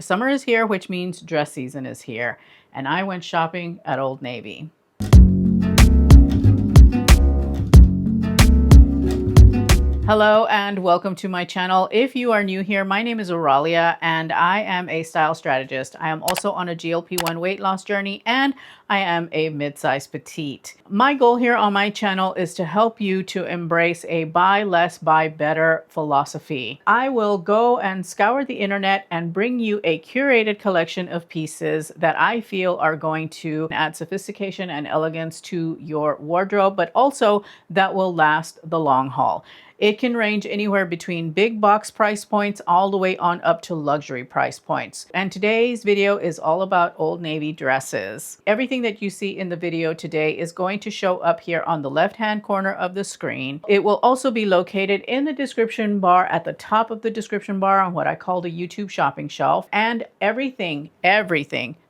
Summer is here, which means dress season is here, and I went shopping at Old Navy. Hello and welcome to my channel. If you are new here, my name is Oralia and I am a style strategist. I am also on a GLP-1 weight loss journey and I am a mid-size petite. My goal here on my channel is to help you to embrace a buy less, buy better philosophy. I will go and scour the internet and bring you a curated collection of pieces that I feel are going to add sophistication and elegance to your wardrobe, but also that will last the long haul. It can range anywhere between big box price points all the way on up to luxury price points. And today's video is all about Old Navy dresses. Everything that you see in the video today is going to show up here on the left-hand corner of the screen. It will also be located in the description bar at the top of the description bar on what I call the YouTube shopping shelf. And everything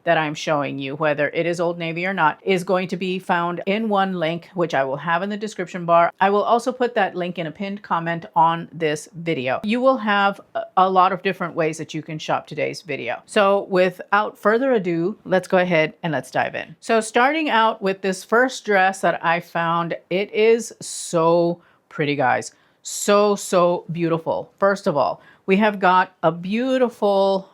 that I'm showing you, whether it is Old Navy or not, is going to be found in one link, which I will have in the description bar. I will also put that link in a pinned comment on this video. You will have a lot of different ways that you can shop today's video. So without further ado, let's go ahead and let's dive in. So starting out with this first dress that I found, it is so pretty, guys. So beautiful. First of all, we have got a beautiful,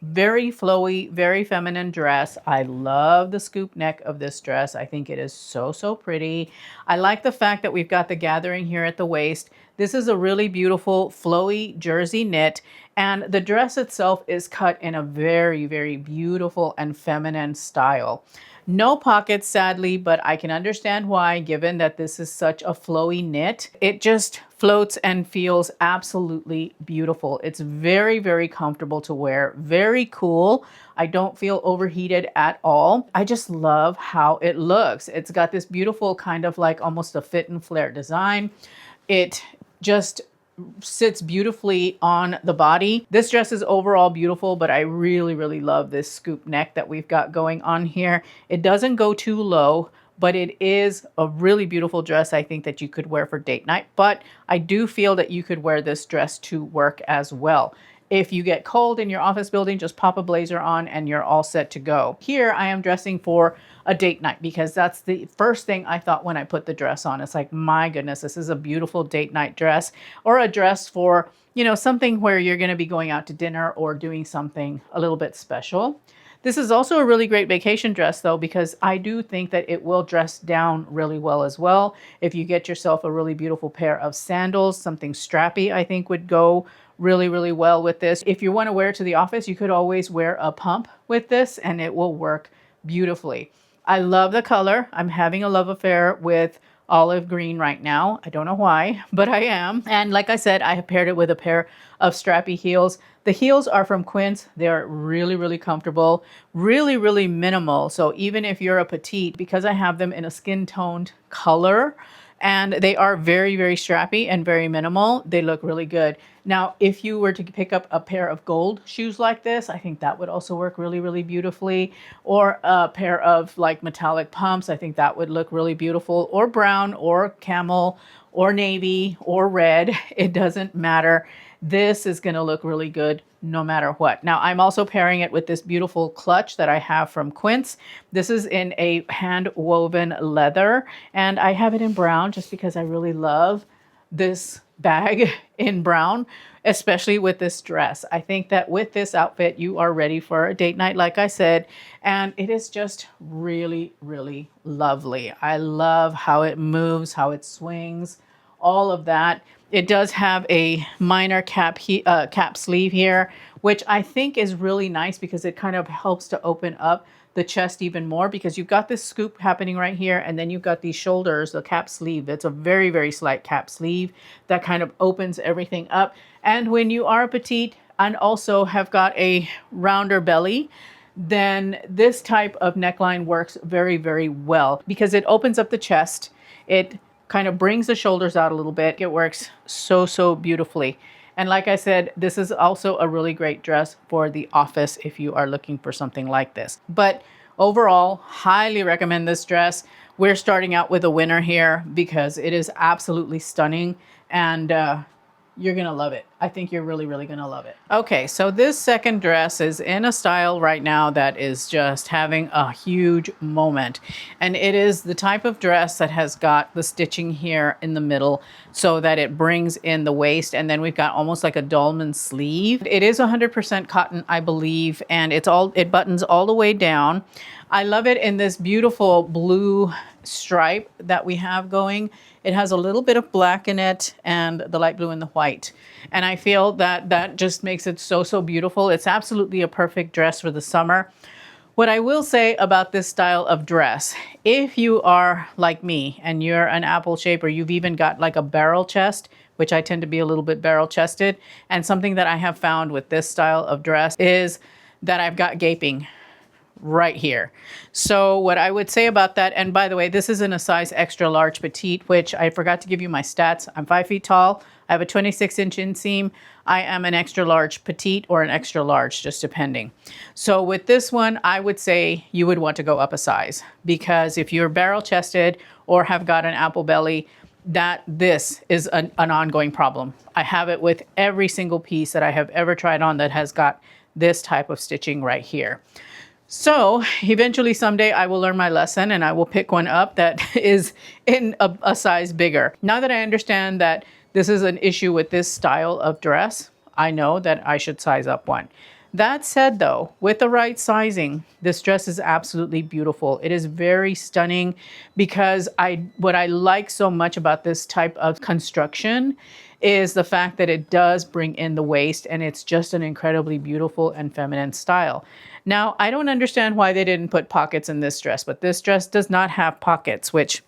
very flowy, very feminine dress. I love the scoop neck of this dress. I think it is so pretty. I like the fact that we've got the gathering here at the waist. This is a really beautiful flowy jersey knit, and the dress itself is cut in a very beautiful and feminine style. No pockets, sadly, but I can understand why, given that this is such a flowy knit. It just floats and feels absolutely beautiful. It's very comfortable to wear, very cool. I don't feel overheated at all. I just love how it looks. It's got this beautiful kind of like almost a fit and flare design. It just sits beautifully on the body. This dress is overall beautiful, but I really love this scoop neck that we've got going on here. It doesn't go too low, but it is a really beautiful dress, I think, that you could wear for date night. But I do feel that you could wear this dress to work as well. If you get cold in your office building, just pop a blazer on and you're all set to go. Here I am dressing for a date night because that's the first thing I thought when I put the dress on. It's like, my goodness, this is a beautiful date night dress, or a dress for, you know, something where you're going to be going out to dinner or doing something a little bit special. This is also a really great vacation dress though, because I do think that it will dress down really well as well. If you get yourself a really beautiful pair of sandals, something strappy, I think would go really well with this. If you want to wear it to the office, you could always wear a pump with this and it will work beautifully. I love the color. I'm having a love affair with olive green right now. I don't know why, but I am. And like I said, I have paired it with a pair of strappy heels. The heels are from Quince. They're really comfortable, really minimal. So even if you're a petite, because I have them in a skin toned color, and they are very strappy and very minimal, they look really good. Now, if you were to pick up a pair of gold shoes like this, I think that would also work really beautifully. Or a pair of like metallic pumps, I think that would look really beautiful. Or brown, or camel, or navy, or red. It doesn't matter. This is going to look really good no matter what. Now, I'm also pairing it with this beautiful clutch that I have from Quince. This is in a hand woven leather, and I have it in brown just because I really love this bag in brown, especially with this dress. I think that with this outfit, you are ready for a date night, like I said, and it is just really lovely. I love how it moves, how it swings, all of that. It does have a minor cap sleeve here, which I think is really nice because it kind of helps to open up the chest even more, because you've got this scoop happening right here, and then you've got these shoulders, the cap sleeve. It's a very slight cap sleeve that kind of opens everything up. And when you are a petite and also have got a rounder belly, then this type of neckline works very well because it opens up the chest. It kind of brings the shoulders out a little bit. It works so beautifully. And like I said, this is also a really great dress for the office if you are looking for something like this. But overall, highly recommend this dress. We're starting out with a winner here because it is absolutely stunning. And you're going to love it. I think you're really, really going to love it. Okay, so this second dress is in a style right now that is just having a huge moment. And it is the type of dress that has got the stitching here in the middle so that it brings in the waist. And then we've got almost like a dolman sleeve. It is 100% cotton, I believe, and it buttons all the way down. I love it in this beautiful blue stripe that we have going. It has a little bit of black in it and the light blue and the white. And I feel that that just makes it so, so beautiful. It's absolutely a perfect dress for the summer. What I will say about this style of dress, if you are like me and you're an apple shape, or you've even got like a barrel chest, which I tend to be a little bit barrel chested, and something that I have found with this style of dress is that I've got gaping right here. So what I would say about that, and by the way, this is in a size extra large petite, which I forgot to give you my stats. I'm 5 feet tall. I have a 26-inch inseam. I am an extra large petite or an extra large, just depending. So with this one, I would say you would want to go up a size, because if you're barrel chested or have got an apple belly, this is an ongoing problem. I have it with every single piece that I have ever tried on that has got this type of stitching right here. So eventually someday I will learn my lesson and I will pick one up that is in a size bigger. Now that I understand that this is an issue with this style of dress, I know that I should size up one. That said though, with the right sizing, this dress is absolutely beautiful. It is very stunning because what I like so much about this type of construction is the fact that it does bring in the waist, and it's just an incredibly beautiful and feminine style. Now, I don't understand why they didn't put pockets in this dress, but this dress does not have pockets, which,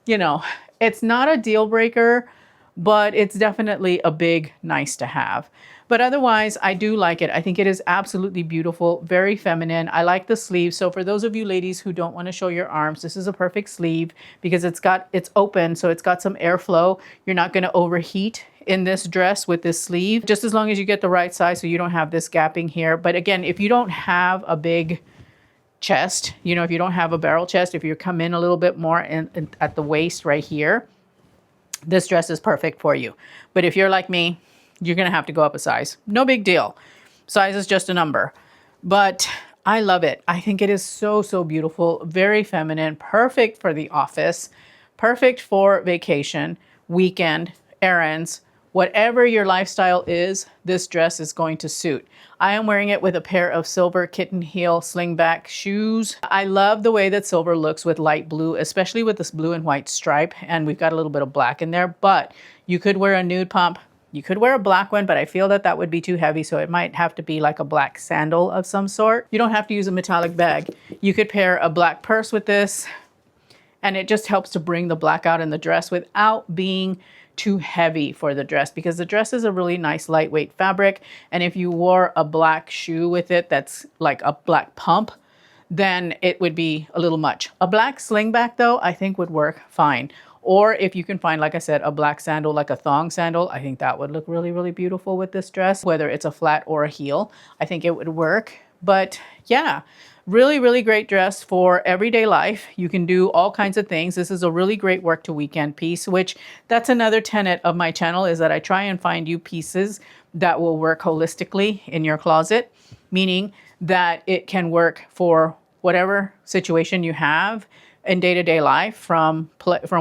you know, it's not a deal breaker, but it's definitely a big nice to have. But otherwise, I do like it. I think it is absolutely beautiful, very feminine. I like the sleeve. So for those of you ladies who don't want to show your arms, this is a perfect sleeve because it's open, so it's got some airflow. You're not going to overheat in this dress with this sleeve, just as long as you get the right size so you don't have this gapping here. But again, if you don't have a big chest, you know, if you don't have a barrel chest, if you come in a little bit more at the waist right here, this dress is perfect for you. But if you're like me, you're going to have to go up a size. No big deal. Size is just a number. But I love it. I think it is so, so beautiful. Very feminine. Perfect for the office. Perfect for vacation, weekend, errands. Whatever your lifestyle is, this dress is going to suit. I am wearing it with a pair of silver kitten heel slingback shoes. I love the way that silver looks with light blue, especially with this blue and white stripe. And we've got a little bit of black in there, but you could wear a nude pump. You could wear a black one, but I feel that that would be too heavy, so it might have to be like a black sandal of some sort. You don't have to use a metallic bag. You could pair a black purse with this, and it just helps to bring the black out in the dress without being too heavy for the dress, because the dress is a really nice lightweight fabric. And if you wore a black shoe with it that's like a black pump, then it would be a little much. A black slingback though, I think would work fine. Or if you can find, like I said, a black sandal, like a thong sandal, I think that would look really, really beautiful with this dress, whether it's a flat or a heel. I think it would work. But yeah, really, really great dress for everyday life. You can do all kinds of things. This is a really great work to weekend piece, which that's another tenet of my channel, is that I try and find you pieces that will work holistically in your closet, meaning that it can work for whatever situation you have in day-to-day life, from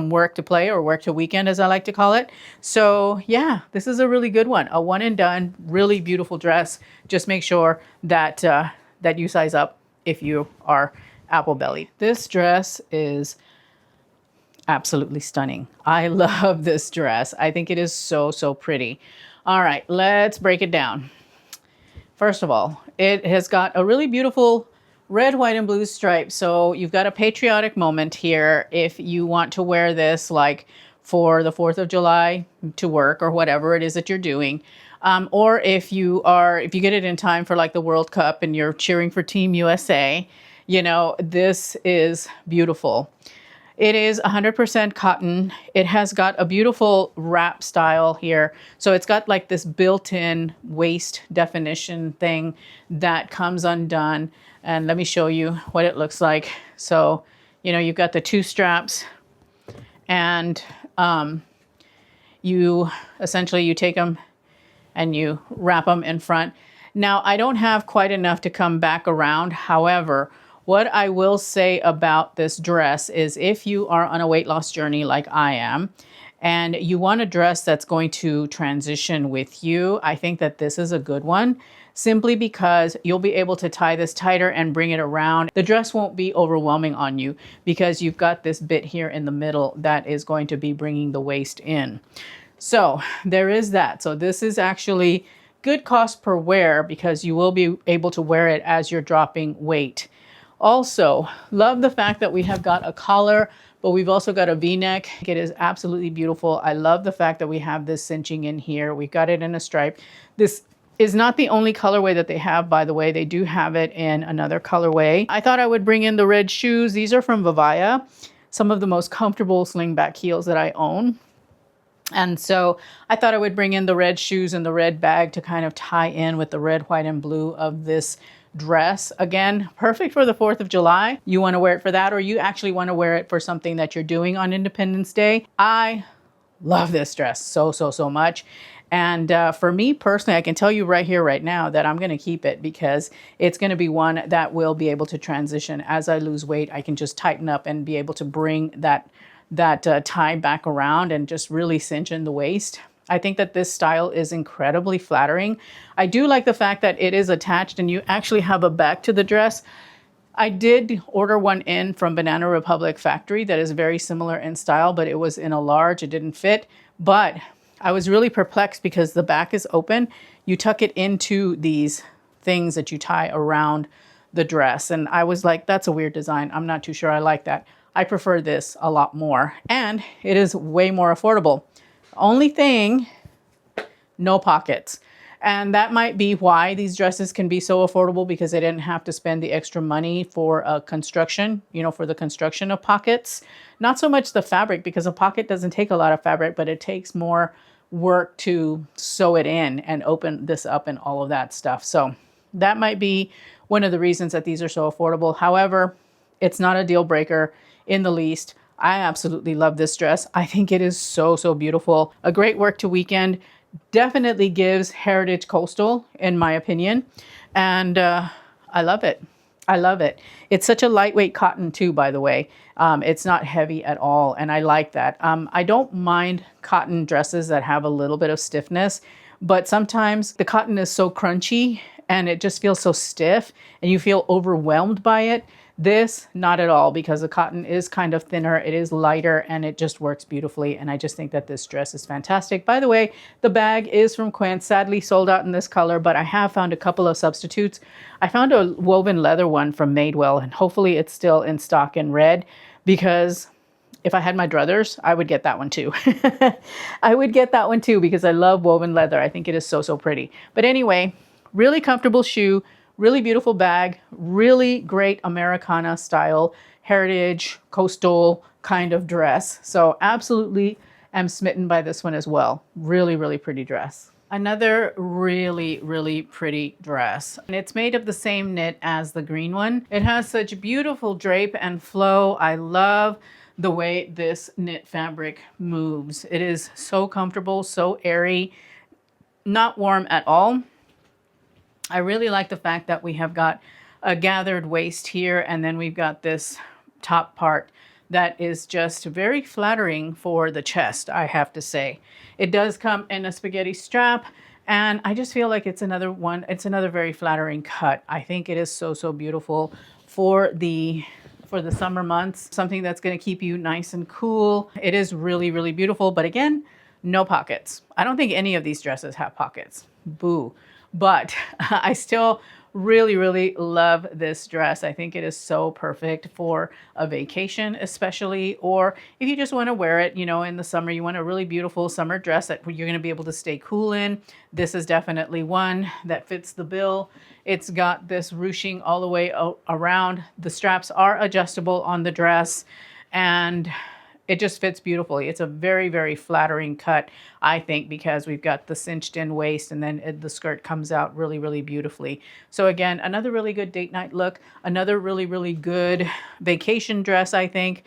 work to play, or work to weekend, as I like to call it. So yeah, this is a really good one. A one and done, really beautiful dress. Just make sure that that you size up if you are apple bellied. This dress is absolutely stunning. I love this dress. I think it is so, so pretty. All right, let's break it down. First of all, it has got a really beautiful red, white, and blue stripe. So you've got a patriotic moment here if you want to wear this like for the 4th of July to work or whatever it is that you're doing. Or if you get it in time for like the World Cup and you're cheering for Team USA, you know, this is beautiful. It is 100% cotton. It has got a beautiful wrap style here. So it's got like this built-in waist definition thing that comes undone. And let me show you what it looks like. So, you know, you've got the two straps, and you essentially you take them and you wrap them in front. Now, I don't have quite enough to come back around. However, what I will say about this dress is if you are on a weight loss journey like I am, and you want a dress that's going to transition with you, I think that this is a good one, simply because you'll be able to tie this tighter and bring it around. The dress won't be overwhelming on you because you've got this bit here in the middle that is going to be bringing the waist in. So there is that. So this is actually good cost per wear because you will be able to wear it as you're dropping weight. Also, love the fact that we have got a collar, but we've also got a V-neck. It is absolutely beautiful. I love the fact that we have this cinching in here. We've got it in a stripe. This is not the only colorway that they have, by the way. They do have it in another colorway. I thought I would bring in the red shoes. These are from Vivaya, some of the most comfortable slingback heels that I own. And so I thought I would bring in the red shoes and the red bag to kind of tie in with the red, white, and blue of this dress. Again, perfect for the 4th of July. You want to wear it for that, or you actually want to wear it for something that you're doing on Independence Day. I love this dress so much. And for me personally, I can tell you right here, right now, that I'm going to keep it because it's going to be one that will be able to transition. As I lose weight, I can just tighten up and be able to bring that tie back around and just really cinch in the waist. I think that this style is incredibly flattering. I do like the fact that it is attached and you actually have a back to the dress. I did order one in from Banana Republic factory that is very similar in style, but it was in a large. It didn't fit, but I was really perplexed because the back is open. You tuck it into these things that you tie around the dress. And I was like, that's a weird design. I'm not too sure I like that. I prefer this a lot more, and it is way more affordable. Only thing, no pockets. And that might be why these dresses can be so affordable, because they didn't have to spend the extra money for construction, for the construction of pockets. Not so much the fabric, because a pocket doesn't take a lot of fabric, but it takes more work to sew it in and open this up and all of that stuff. So that might be one of the reasons that these are so affordable. However, it's not a deal breaker in the least. I absolutely love this dress. I think it is so beautiful. A great work to weekend. Definitely gives heritage coastal, in my opinion. And I love it. I love it. It's such a lightweight cotton too, by the way. It's not heavy at all. And I like that. I don't mind cotton dresses that have a little bit of stiffness, but sometimes the cotton is so crunchy and it just feels so stiff and you feel overwhelmed by it. This, not at all, because the cotton is kind of thinner, it is lighter, and it just works beautifully. And I just think that this dress is fantastic. By the way, the bag is from Quince, sadly sold out in this color, but I have found a couple of substitutes. I found a woven leather one from Madewell, and hopefully it's still in stock in red, because if I had my druthers, I would get that one too. I would get that one too, because I love woven leather. I think it is so pretty. But anyway, really comfortable shoe. Really beautiful bag, really great Americana style, heritage, coastal kind of dress. So absolutely am smitten by this one as well. Really pretty dress. Another really pretty dress. And it's made of the same knit as the green one. It has such beautiful drape and flow. I love the way this knit fabric moves. It is so comfortable, so airy, not warm at all. I really like the fact that we have got a gathered waist here, and then we've got this top part that is just very flattering for the chest, I have to say. It does come in a spaghetti strap, and I just feel like it's another one. It's another very flattering cut. I think it is so beautiful for the summer months, something that's going to keep you nice and cool. It is really beautiful, but again, no pockets. I don't think any of these dresses have pockets. Boo. But I still really love this dress. I think it is so perfect for a vacation, especially, or if you just want to wear it, in the summer, you want a really beautiful summer dress that you're going to be able to stay cool in. This is definitely one that fits the bill. It's got this ruching all the way around. The straps are adjustable on the dress, and it just fits beautifully. It's a very flattering cut, I think, because we've got the cinched in waist, and then the skirt comes out really beautifully. So again, another really good date night look, another really good vacation dress, I think.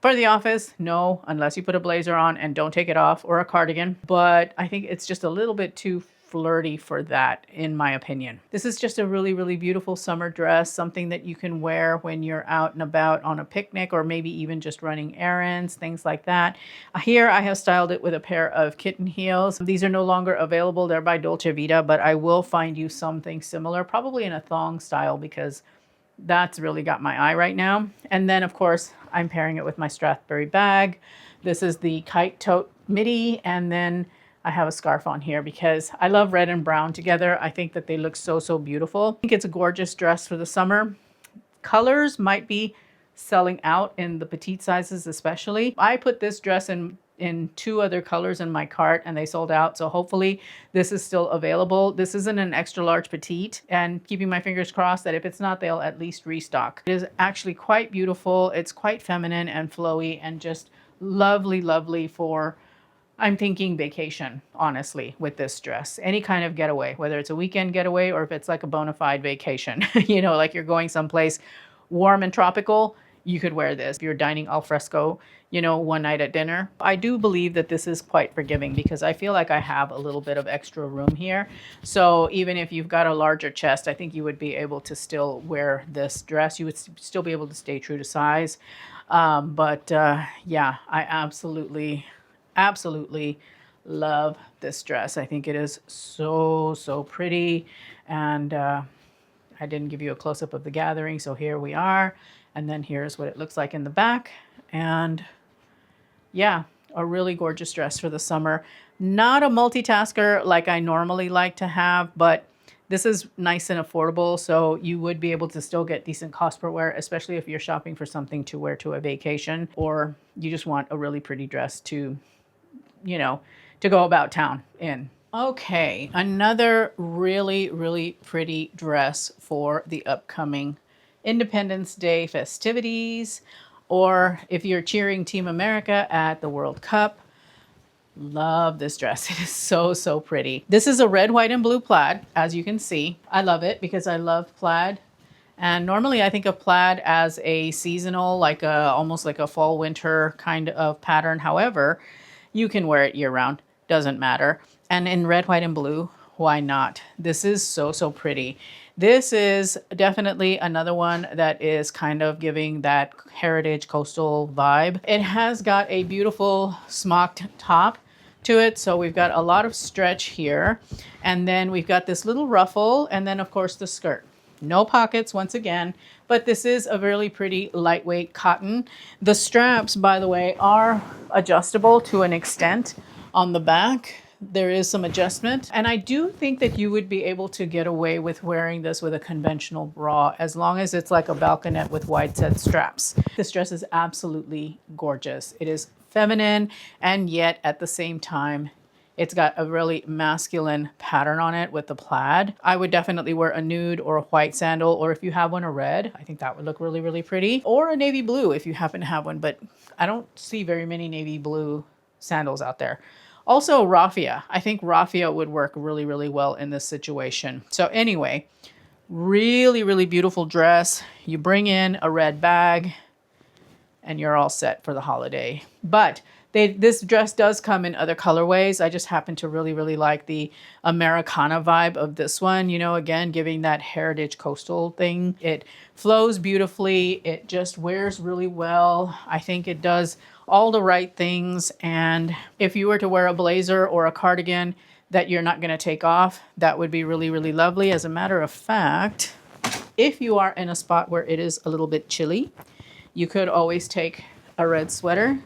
For the office, no, unless you put a blazer on and don't take it off, or a cardigan. But I think it's just a little bit too flirty for that, in my opinion. This is just a really, really beautiful summer dress, something that you can wear when you're out and about on a picnic, or maybe even just running errands, things like that. Here I have styled it with a pair of kitten heels. These are no longer available. They're by Dolce Vita, but I will find you something similar, probably in a thong style, because that's really got my eye right now. And then of course I'm pairing it with my Strathberry bag. This is the kite tote midi, and then I have a scarf on here because I love red and brown together. I think that they look so, so beautiful. I think it's a gorgeous dress for the summer. Colors might be selling out in the petite sizes especially. I put this dress in 2 other colors in my cart and they sold out. So hopefully this is still available. This isn't an extra large petite, and keeping my fingers crossed that if it's not, they'll at least restock. It is actually quite beautiful. It's quite feminine and flowy and just lovely, lovely for, I'm thinking vacation, honestly, with this dress. Any kind of getaway, whether it's a weekend getaway or if it's like a bona fide vacation, you know, like you're going someplace warm and tropical, you could wear this. If you're dining al fresco, you know, one night at dinner. I do believe that this is quite forgiving because I feel like I have a little bit of extra room here. So even if you've got a larger chest, I think you would be able to still wear this dress. You would still be able to stay true to size. Yeah, I absolutely love this dress. I think it is so, so pretty. And I didn't give you a close-up of the gathering, so here we are. And then here's what it looks like in the back. And yeah, a really gorgeous dress for the summer. Not a multitasker like I normally like to have, but this is nice and affordable, so you would be able to still get decent cost per wear, especially if you're shopping for something to wear to a vacation, or you just want a really pretty dress to, you know, to go about town in. Okay, another really, really pretty dress for the upcoming Independence Day festivities, or if you're cheering Team America at the World Cup. Love this dress. It is so, so pretty. This is a red, white, and blue plaid, as you can see. I love it because I love plaid. And normally I think of plaid as a seasonal, like almost like a fall winter kind of pattern. However, you can wear it year round, doesn't matter. And in red, white, and blue, why not? This is so, so pretty. This is definitely another one that is kind of giving that heritage coastal vibe. It has got a beautiful smocked top to it. So we've got a lot of stretch here. And then we've got this little ruffle, and then of course the skirt. No pockets once again, but this is a really pretty lightweight cotton. The straps, by the way, are adjustable to an extent on the back. There is some adjustment, and I do think that you would be able to get away with wearing this with a conventional bra as long as it's like a balconette with wide set straps. This dress is absolutely gorgeous. It is feminine, and yet at the same time, it's got a really masculine pattern on it with the plaid. I would definitely wear a nude or a white sandal, or if you have one, a red. I think that would look really, really pretty. Or a navy blue if you happen to have one, but I don't see very many navy blue sandals out there. Also raffia. I think raffia would work really, really well in this situation. So anyway, really, really beautiful dress. You bring in a red bag and you're all set for the holiday. But this dress does come in other colorways. I just happen to really, really like the Americana vibe of this one. You know, again, giving that heritage coastal thing. It flows beautifully. It just wears really well. I think it does all the right things. And if you were to wear a blazer or a cardigan that you're not going to take off, that would be really, really lovely. As a matter of fact, if you are in a spot where it is a little bit chilly, you could always take a red sweater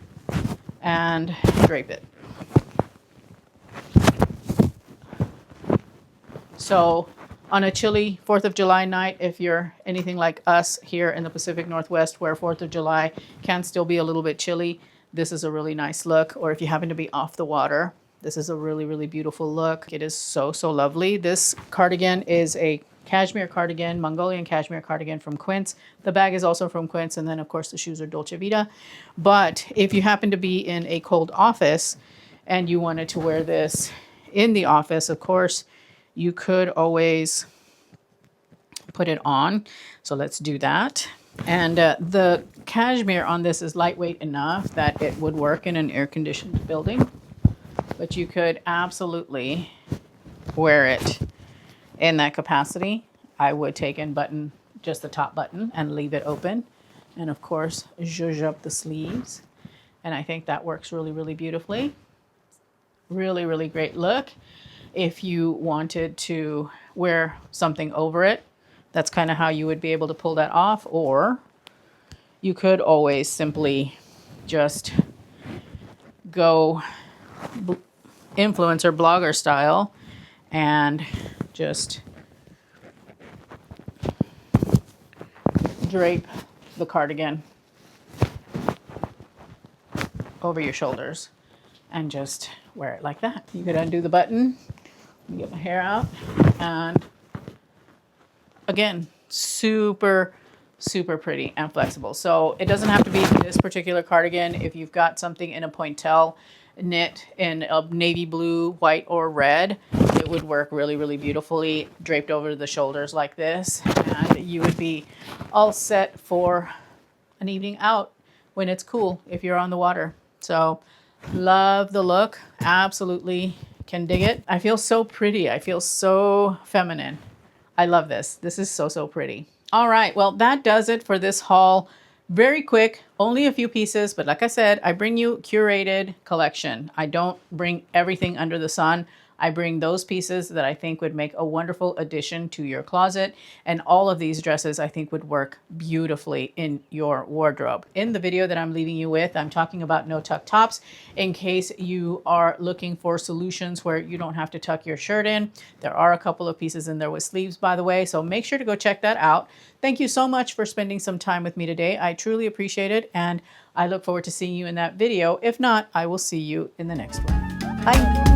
and drape it. So on a chilly 4th of July night, if you're anything like us here in the Pacific Northwest where 4th of July can still be a little bit chilly, this is a really nice look. Or if you happen to be off the water, this is a really, really beautiful look. It is so, so lovely. This cardigan is a cashmere cardigan, Mongolian cashmere cardigan from Quince. The bag is also from Quince, and then of course the shoes are Dolce Vita. But if you happen to be in a cold office and you wanted to wear this in the office, of course, you could always put it on. So let's do that. And the cashmere on this is lightweight enough that it would work in an air-conditioned building. But you could absolutely wear it in that capacity. I would take and button just the top button and leave it open. And of course, zhuzh up the sleeves. And I think that works really, really beautifully. Really, really great look. If you wanted to wear something over it, that's kind of how you would be able to pull that off. Or you could always simply just go influencer blogger style and just drape the cardigan over your shoulders and just wear it like that. You could undo the button, get my hair out, and again, super, super pretty and flexible. So it doesn't have to be this particular cardigan. If you've got something in a pointel knit in a navy blue, white, or red, it would work really, really beautifully draped over the shoulders like this, and you would be all set for an evening out when it's cool if you're on the water. So love the look, absolutely can dig it. I feel so pretty. I feel so feminine. I love this. This is so, so pretty. All right, well, that does it for this haul. Very quick, only a few pieces, but like I said, I bring you curated collection. I don't bring everything under the sun. I bring those pieces that I think would make a wonderful addition to your closet. And all of these dresses I think would work beautifully in your wardrobe. In the video that I'm leaving you with, I'm talking about no tuck tops in case you are looking for solutions where you don't have to tuck your shirt in. There are a couple of pieces in there with sleeves, by the way, so make sure to go check that out. Thank you so much for spending some time with me today. I truly appreciate it, and I look forward to seeing you in that video. If not, I will see you in the next one. Bye.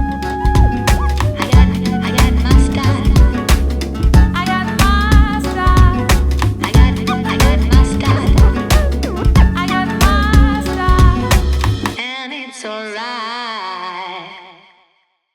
Alright.